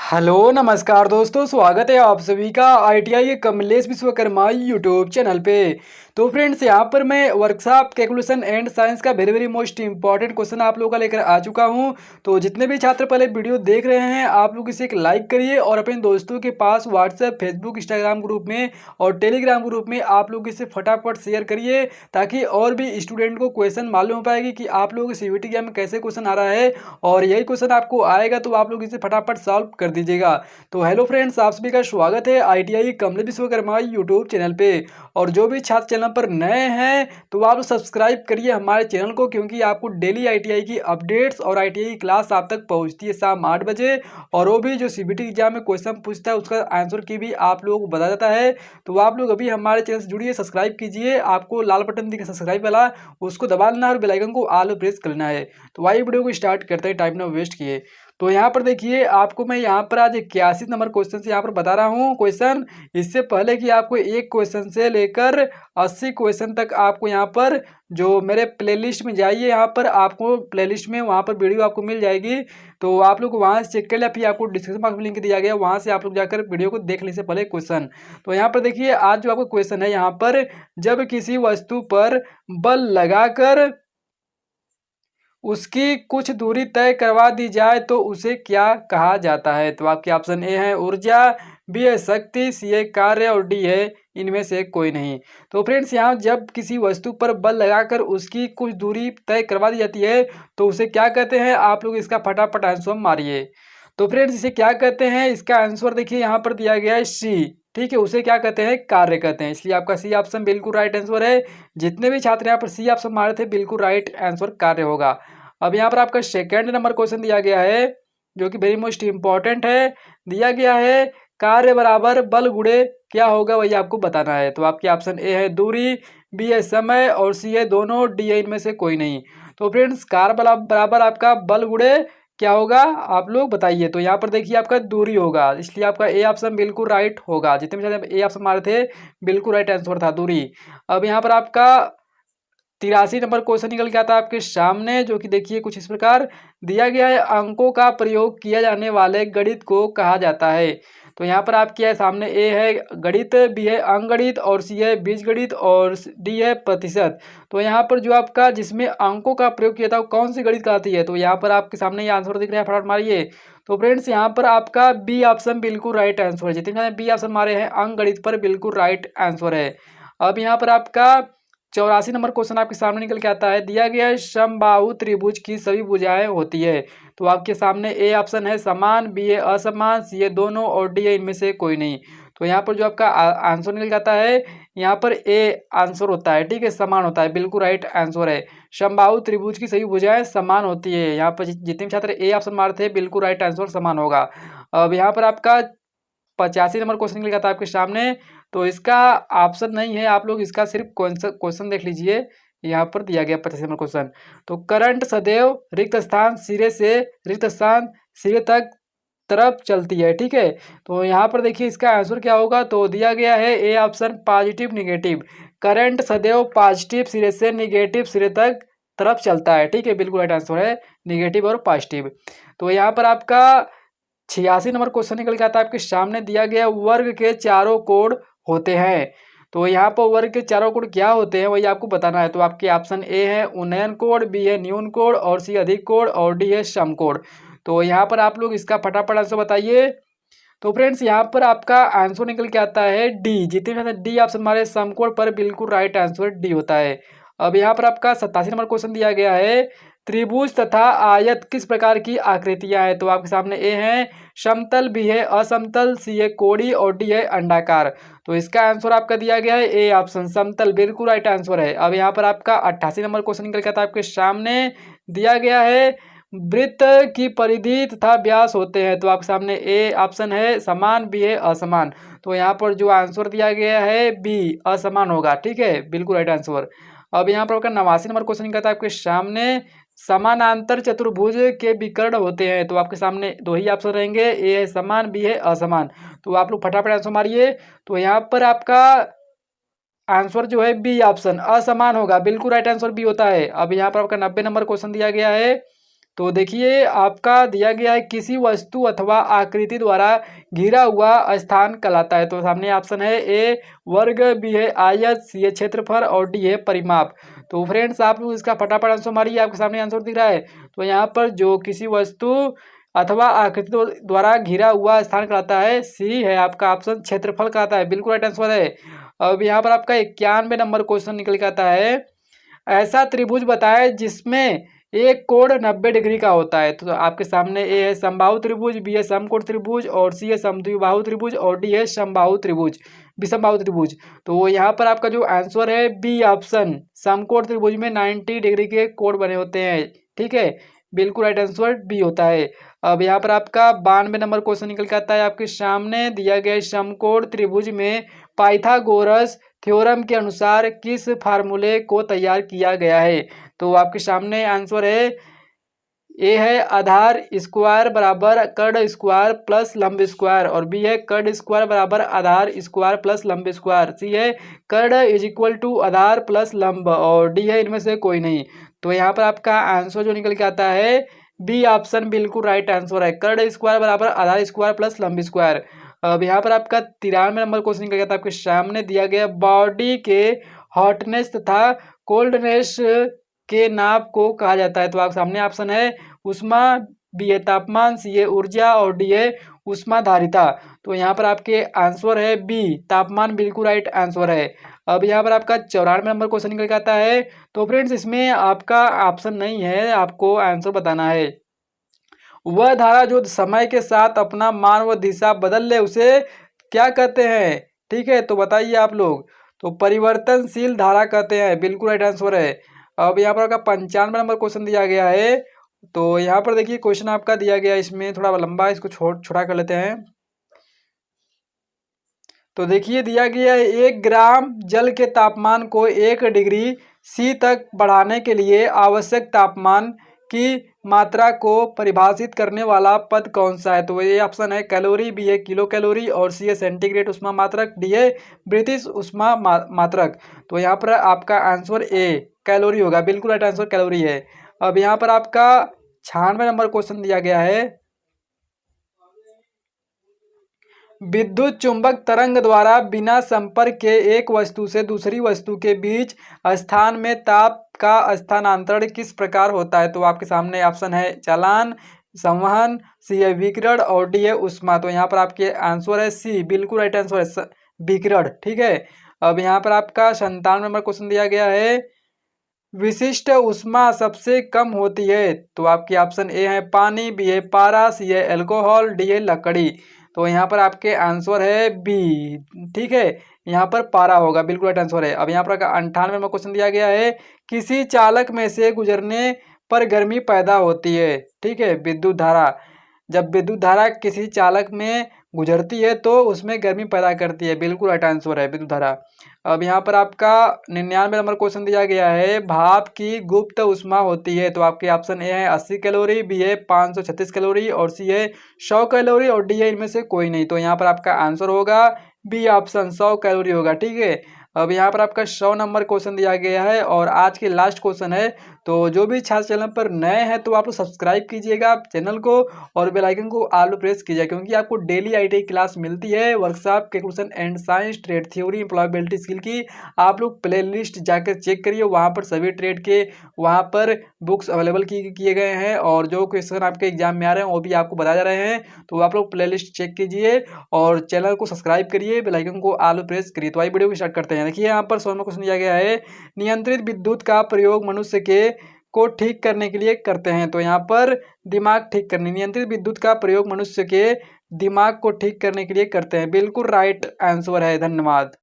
Hello नमस्कार दोस्तों, स्वागत है आप सभी का ITI Kamlesh Vishwakarma YouTube channel पे। तो फ्रेंड्स, यहाँ पर मैं वर्कशॉप कैलकुलेशन एंड साइंस का very very most important question आप लोगों का लेकर आ चुका हूँ। तो जितने भी छात्र पहले वीडियो देख रहे हैं, आप लोग इसे एक लाइक करिए और अपने दोस्तों के पास व्हाट्सएप, फेसबुक, इंस्टाग्राम ग्रुप में और टेलीग्राम ग्रुप में आप लोग इसे फटाफट शेयर करिए, ताकि और भी स्टूडेंट को क्वेश्चन मालूम हो पाएगी कि आप लोग सीबीटी एग्जाम में कैसे क्वेश्चन आ रहा है। और यही क्वेश्चन आपको आएगा तो आप लोग इसे फटाफट सॉल्व कर दीजिएगा। तो हेलो फ्रेंड्स, आप सभी का स्वागत है ITI Kamlesh Vishwakarma YouTube channel पे। और जो भी छात्र चैनल पर नए हैं तो आप सब्सक्राइब करिए हमारे चैनल को, क्योंकि आपको डेली आईटीआई की अपडेट्स और आईटीआई की क्लास आप तक पहुंचती है शाम 8 बजे। और वो भी जो सीबीटी एग्जाम में क्वेश्चन पूछता है उसका आंसर की भी आप लोगों को बता जाता है। तो आप लोग अभी हमारे चैनल से जुड़िए, सब्सक्राइब कीजिए। आपको लाल बटन दिखे सब्सक्राइब वाला, उसको दबा लेना और बेल आइकन को ऑल प्रेस करना है। तो आइए वीडियो को स्टार्ट करते हैं, टाइम ना वेस्ट किए। तो यहाँ पर देखिए, आपको मैं यहाँ पर आज 81 नंबर क्वेश्चन से यहाँ पर बता रहा हूँ क्वेश्चन। इससे पहले कि आपको एक क्वेश्चन से लेकर 80 क्वेश्चन तक आपको यहाँ पर जो मेरे प्लेलिस्ट में जाइए, यहाँ पर आपको प्लेलिस्ट में वहाँ पर वीडियो आपको मिल जाएगी। तो आप लोग वहाँ से चेक कर लिया, फिर आपको डिस्क्रिप्शन बॉक्स में लिंक दिया गया, वहाँ से आप लोग जाकर वीडियो को देख लेने से पहले क्वेश्चन। तो यहाँ पर देखिए, आज जो आपको क्वेश्चन है यहाँ पर, जब किसी वस्तु पर बल लगाकर उसकी कुछ दूरी तय करवा दी जाए तो उसे क्या कहा जाता है। तो आपके ऑप्शन ए है ऊर्जा, बी है शक्ति, सी है कार्य और डी है इनमें से कोई नहीं। तो फ्रेंड्स, यहाँ जब किसी वस्तु पर बल लगाकर उसकी कुछ दूरी तय करवा दी जाती है तो उसे क्या कहते हैं। आप लोग इसका फटाफट आंसर मारिए। तो फ्रेंड्स, इसे क्या कहते हैं, इसका आंसर देखिए यहाँ पर दिया गया है सी। ठीक है, उसे क्या कहते हैं, कार्य कहते हैं। इसलिए आपका सी ऑप्शन बिल्कुल राइट आंसर है। जितने भी छात्र यहाँ पर सी ऑप्शन मारे थे, बिल्कुल राइट आंसर कार्य होगा। अब यहाँ पर आपका सेकेंड नंबर क्वेश्चन दिया गया है, जो कि वेरी मोस्ट इंपॉर्टेंट है। दिया गया है कार्य बराबर बल गुणे क्या होगा, वही आपको बताना है। तो आपके ऑप्शन ए है दूरी, बी है समय और सी है दोनों, डी है इनमें से कोई नहीं। तो फ्रेंड्स, कार्य बराबर आपका बल गुणे क्या होगा, आप लोग बताइए। तो यहाँ पर देखिए आपका दूरी होगा, इसलिए आपका ए ऑप्शन बिल्कुल राइट होगा। जितने भी ए ऑप्शन मारे थे, बिल्कुल राइट आंसर था दूरी। अब यहाँ पर आपका 83 नंबर क्वेश्चन निकल के आता है आपके सामने, जो कि देखिए कुछ इस प्रकार दिया गया है। अंकों का प्रयोग किया जाने वाले गणित को कहा जाता है। तो यहाँ पर आपके सामने ए है गणित, बी है अंकगणित और सी है बीजगणित और डी है प्रतिशत। तो यहाँ पर जो आपका जिसमें अंकों का प्रयोग किया था वो कौन सी गणित कहलाती है। तो यहाँ पर आपके सामने ये आंसर दिख रहा है, फटाफट मारिए। तो फ्रेंड्स, यहाँ पर आपका बी ऑप्शन बिल्कुल राइट आंसर है। जितने बी ऑप्शन मारे हैं अंकगणित पर, बिल्कुल राइट आंसर है। अब यहाँ पर आपका 84 नंबर क्वेश्चन आपके सामने निकल के आता है। दिया गया है समबाहु त्रिभुज की सभी भुजाएं होती है। तो आपके सामने ए ऑप्शन है समान, बी है असमान, सी है दोनों और डी है इनमें से कोई नहीं। तो यहाँ पर जो आपका आंसर निकल जाता है, यहाँ पर ए आंसर होता है। ठीक है, समान होता है, बिल्कुल राइट आंसर है। समबाहु त्रिभुज की सभी भुजाएं समान होती है। यहाँ पर जितने भी छात्र ए ऑप्शन मारते हैं, बिल्कुल राइट आंसर समान होगा। अब यहाँ पर आपका 85 नंबर क्वेश्चन निकल जाता है आपके सामने। तो इसका ऑप्शन नहीं है, आप लोग इसका सिर्फ क्वेश्चन देख लीजिए। यहाँ पर दिया गया 85 नंबर क्वेश्चन। तो करंट सदैव रिक्त स्थान सिरे से रिक्त स्थान सिरे तक तरफ चलती है। ठीक है, तो यहाँ पर देखिए इसका आंसर क्या होगा। तो दिया गया है A option positive negative. Current सदैव पॉजिटिव सिरे से निगेटिव सिरे तक तरफ चलता है। ठीक है, बिल्कुल राइट आंसर है निगेटिव और पॉजिटिव। तो यहाँ पर आपका 86 नंबर क्वेश्चन निकल के आता है आपके सामने। दिया गया वर्ग के चारों कोण होते हैं। तो यहाँ पर वर्ग के चारों कोण क्या होते हैं, वही आपको बताना है। तो आपके ऑप्शन ए है उन्नयन कोण, बी है न्यून कोण और सी अधिक कोण और डी है सम कोण। तो यहाँ पर आप लोग इसका फटाफट आंसर बताइए। तो फ्रेंड्स, यहाँ पर आपका आंसर निकल के आता है डी। जितने भी डी ऑप्शन हमारे समकोण पर, बिल्कुल राइट आंसर डी होता है। अब यहाँ पर आपका 87 नंबर क्वेश्चन दिया गया है। त्रिभुज तथा आयत किस प्रकार की आकृतियां हैं। तो आपके सामने ए है समतल, बी है असमतल, सी है कोड़ी और डी है अंडाकार। तो इसका आंसर आपका दिया गया है ए ऑप्शन समतल, बिल्कुल राइट आंसर है। अब यहाँ पर आपका 88 नंबर क्वेश्चन निकल के आता है आपके सामने। दिया गया है वृत्त की परिधि तथा व्यास होते हैं। तो आपके सामने ए ऑप्शन है समान, बी है असमान। तो यहाँ पर जो आंसर दिया गया है बी असमान होगा। ठीक है, बिल्कुल राइट आंसर। अब यहाँ पर आपका 89 नंबर क्वेश्चन कहता है आपके सामने समानांतर चतुर्भुज के विकर्ण होते हैं। तो आपके सामने दो ही ऑप्शन रहेंगे, ए है समान, बी है असमान। तो आप लोग फटाफट आंसर मारिए। तो यहाँ पर आपका आंसर जो है बी ऑप्शन असमान होगा, बिल्कुल राइट आंसर बी होता है। अब यहाँ पर आपका 90 नंबर क्वेश्चन दिया गया है। तो देखिए आपका दिया गया है किसी वस्तु अथवा आकृति द्वारा घिरा हुआ स्थान कहलाता है। तो सामने ऑप्शन है ए वर्ग, बी है आयत, सी है क्षेत्रफल और डी है परिमाप। तो फ्रेंड्स आप लोग इसका फटाफट आंसर मारिए, आपके सामने आंसर दिख रहा है। तो यहाँ पर जो किसी वस्तु अथवा आकृति द्वारा घिरा हुआ स्थान कहलाता है, सी है आपका ऑप्शन क्षेत्रफल कहलाता है, बिल्कुल राइट आंसर है। अब यहाँ पर आपका 91 नंबर क्वेश्चन निकल के आता है, ऐसा त्रिभुज बताए जिसमें एक कोण 90 डिग्री का होता है। तो आपके सामने ए है समबाहु त्रिभुज, बी है समकोण त्रिभुज और सी है समद्विबाहु त्रिभुज और डी है समबाहु त्रिभुज, विषमबाहु त्रिभुज। तो यहाँ पर आपका जो आंसर है बी ऑप्शन, समकोण त्रिभुज में 90 डिग्री के कोण बने होते हैं। ठीक है, बिल्कुल राइट आंसर बी होता है। अब यहाँ पर आपका 92 नंबर क्वेश्चन निकल के आता है, आपके सामने दिया गया समकोण त्रिभुज में पाइथागोरस थ्योरम के अनुसार किस फार्मूले को तैयार किया गया है। तो आपके सामने आंसर है, ए है आधार स्क्वायर बराबर कर्ण स्क्वायर प्लस लंब स्क्वायर और बी है कर्ण स्क्वायर बराबर आधार स्क्वायर प्लस लंब स्क्वायर, सी है कर्ण इज इक्वल टू आधार प्लस लंब और डी है इनमें से कोई नहीं। तो यहाँ पर आपका आंसर जो निकल के आता है बी ऑप्शन बिल्कुल राइट आंसर है, कर्ण स्क्वायर बराबर आधार स्क्वायर प्लस लंब स्क्वायर। अब यहाँ पर आपका 93 नंबर क्वेश्चन निकल गया था, आपके सामने दिया गया बॉडी के हॉटनेस तथा कोल्डनेस के नाप को कहा जाता है। तो आप सामने ऑप्शन है उष्मा, बी है तापमान, सी है ऊर्जा और डी है उष्माधारिता। तो यहाँ पर आपके आंसर है बी तापमान, बिल्कुल राइट आंसर है। अब यहाँ पर आपका 94 नंबर क्वेश्चन निकल के आता है। तो फ्रेंड्स इसमें आपका ऑप्शन नहीं है, आपको आंसर बताना है। वह धारा जो समय के साथ अपना मान व दिशा बदल ले उसे क्या कहते हैं। ठीक है, तो बताइए आप लोग। तो परिवर्तनशील धारा कहते हैं, बिल्कुल राइट आंसर है। अब यहाँ पर आपका 95 नंबर क्वेश्चन दिया गया है। तो यहाँ पर देखिए क्वेश्चन आपका दिया गया है, इसमें थोड़ा लंबा है, इसको छोटा कर लेते हैं। तो देखिए दिया गया है 1 ग्राम जल के तापमान को 1 डिग्री सी तक बढ़ाने के लिए आवश्यक तापमान की मात्रा को परिभाषित करने वाला पद कौन सा है। तो ये ऑप्शन है कैलोरी, बी है किलो कैलोरी और सी है सेंटीग्रेड उष्मा मात्रक, डी है ब्रिटिश उष्मा मात्रक। तो यहाँ पर आपका आंसर ए कैलोरी होगा, बिल्कुल राइट आंसर कैलोरी है। अब यहाँ पर आपका 96 नंबर क्वेश्चन दिया गया है, विद्युत चुंबक तरंग द्वारा बिना संपर्क के एक वस्तु से दूसरी वस्तु के बीच स्थान में ताप का स्थानांतरण किस प्रकार होता है। तो आपके सामने ऑप्शन है चालन, संवहन, सी है विकिरण और डी है उष्मा। तो यहाँ पर आपके आंसर है सी, बिल्कुल राइट आंसर है विकिरण। ठीक है, अब यहाँ पर आपका 97 नंबर क्वेश्चन दिया गया है, विशिष्ट उष्मा सबसे कम होती है। तो आपके ऑप्शन ए है पानी, बी है पारा, सी है एल्कोहल, डी है लकड़ी। तो यहाँ पर आपके आंसर है बी। ठीक है, यहाँ पर पारा होगा, बिल्कुल राइट आंसर है। अब यहाँ पर 98 में क्वेश्चन दिया गया है, किसी चालक में से गुजरने पर गर्मी पैदा होती है। ठीक है, विद्युत धारा, जब विद्युत धारा किसी चालक में गुजरती है तो उसमें गर्मी पैदा करती है, बिल्कुल राइट आंसर है विद्युत धारा। अब यहाँ पर आपका 99 नंबर क्वेश्चन दिया गया है, भाप की गुप्त उष्मा होती है। तो आपके ऑप्शन ए है 80 कैलोरी, बी है 536 कैलोरी और सी है 100 कैलोरी और डी है इनमें से कोई नहीं। तो यहाँ पर आपका आंसर होगा बी ऑप्शन 100 कैलोरी होगा। ठीक है, अब यहाँ पर आपका 100 नंबर क्वेश्चन दिया गया है और आज के लास्ट क्वेश्चन है। तो जो भी छात्र चैनल पर नए हैं तो आप लोग सब्सक्राइब कीजिएगा चैनल को और बेल आइकन को ऑल प्रेस कीजिए, क्योंकि आपको डेली आईटीआई क्लास मिलती है workshop, calculation and science, trade theory, employability skill की। आप लोग प्ले लिस्ट जाकर चेक करिए, वहाँ पर सभी ट्रेड के वहाँ पर बुक्स अवेलेबल किए गए हैं और जो क्वेश्चन आपके एग्जाम में आ रहे हैं वो भी आपको बताए जा रहे हैं। तो आप लोग प्ले लिस्ट चेक कीजिए और चैनल को सब्सक्राइब करिए, बेल आइकन को ऑल प्रेस करिए। तो आइए वीडियो को स्टार्ट करते हैं। देखिए यहाँ पर 100वां क्वेश्चन दिया गया है, नियंत्रित विद्युत का प्रयोग मनुष्य के को ठीक करने के लिए करते हैं। तो यहाँ पर दिमाग ठीक करने, नियंत्रित विद्युत का प्रयोग मनुष्य के दिमाग को ठीक करने के लिए करते हैं, बिल्कुल राइट आंसर है। धन्यवाद।